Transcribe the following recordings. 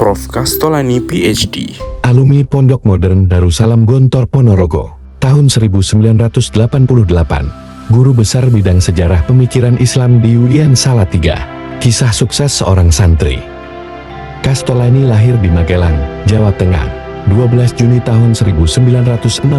Prof. Kastolani PhD, alumni Pondok Modern Darussalam Gontor Ponorogo, tahun 1988, guru besar bidang sejarah pemikiran Islam di UIN Salatiga. Kisah sukses seorang santri. Kastolani lahir di Magelang, Jawa Tengah, 12 Juni tahun 1969.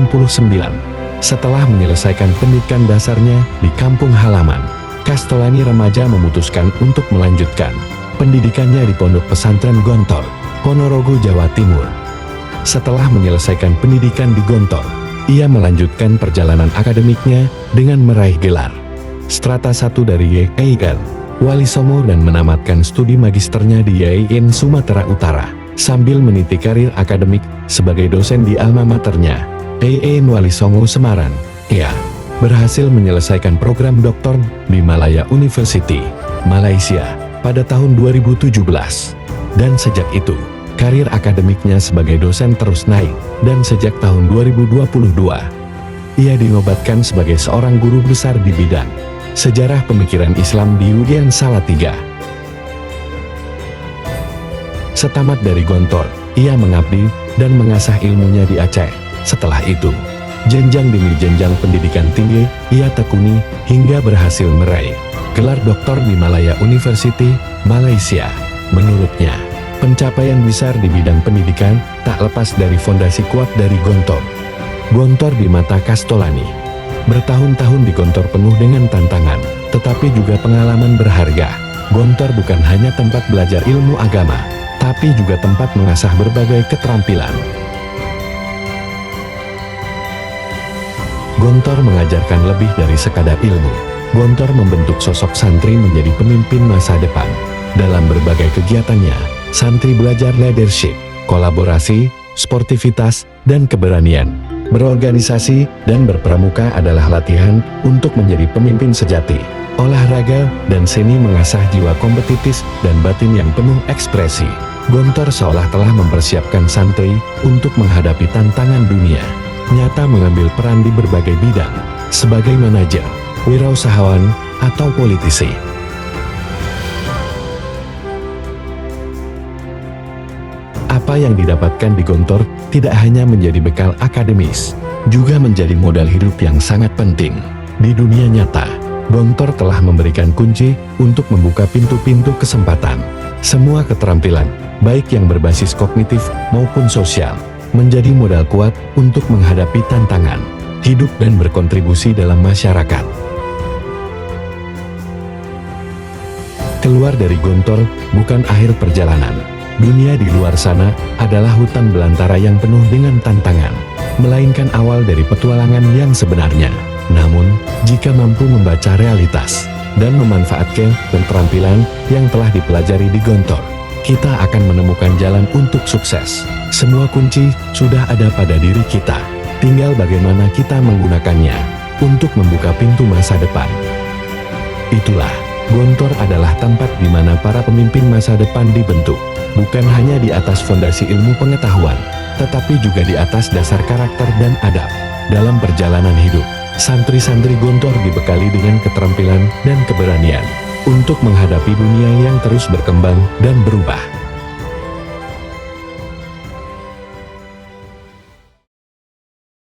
Setelah menyelesaikan pendidikan dasarnya di kampung halaman, Kastolani remaja memutuskan untuk melanjutkan pendidikannya di Pondok Pesantren Gontor, Ponorogo, Jawa Timur. Setelah menyelesaikan pendidikan di Gontor, ia melanjutkan perjalanan akademiknya dengan meraih gelar Strata 1 dari YIN Wali Songo dan menamatkan studi magisternya di YIN Sumatera Utara, sambil meniti karir akademik sebagai dosen di alma maternya, YIN Wali Songo Semarang. Ia berhasil menyelesaikan program doktor di Malaya University, Malaysia, pada tahun 2017. Dan sejak itu, karir akademiknya sebagai dosen terus naik, dan sejak tahun 2022, ia dinobatkan sebagai seorang guru besar di bidang sejarah pemikiran Islam di UIN Salatiga. Setamat dari Gontor, ia mengabdi dan mengasah ilmunya di Aceh. Setelah itu, jenjang demi jenjang pendidikan tinggi ia tekuni hingga berhasil meraih gelar doktor di Malaya University, Malaysia. Menurutnya, pencapaian besar di bidang pendidikan tak lepas dari fondasi kuat dari Gontor. Gontor di mata Kastolani. Bertahun-tahun di Gontor penuh dengan tantangan, tetapi juga pengalaman berharga. Gontor bukan hanya tempat belajar ilmu agama, tapi juga tempat mengasah berbagai keterampilan. Gontor mengajarkan lebih dari sekadar ilmu. Gontor membentuk sosok santri menjadi pemimpin masa depan. Dalam berbagai kegiatannya, santri belajar leadership, kolaborasi, sportivitas, dan keberanian. Berorganisasi dan berpramuka adalah latihan untuk menjadi pemimpin sejati. Olahraga dan seni mengasah jiwa kompetitif dan batin yang penuh ekspresi. Gontor seolah telah mempersiapkan santri untuk menghadapi tantangan dunia nyata, mengambil peran di berbagai bidang, sebagai manajer, wirausahawan, atau politisi. Apa yang didapatkan di Gontor tidak hanya menjadi bekal akademis, juga menjadi modal hidup yang sangat penting. Di dunia nyata, Gontor telah memberikan kunci untuk membuka pintu-pintu kesempatan. Semua keterampilan, baik yang berbasis kognitif maupun sosial, menjadi modal kuat untuk menghadapi tantangan hidup dan berkontribusi dalam masyarakat. Keluar dari Gontor bukan akhir perjalanan. Dunia di luar sana adalah hutan belantara yang penuh dengan tantangan, melainkan awal dari petualangan yang sebenarnya. Namun, jika mampu membaca realitas dan memanfaatkan keterampilan yang telah dipelajari di Gontor, kita akan menemukan jalan untuk sukses. Semua kunci sudah ada pada diri kita, tinggal bagaimana kita menggunakannya untuk membuka pintu masa depan. Itulah, Gontor adalah tempat di mana para pemimpin masa depan dibentuk, bukan hanya di atas fondasi ilmu pengetahuan, tetapi juga di atas dasar karakter dan adab. Dalam perjalanan hidup, santri-santri Gontor dibekali dengan keterampilan dan keberanian untuk menghadapi dunia yang terus berkembang dan berubah.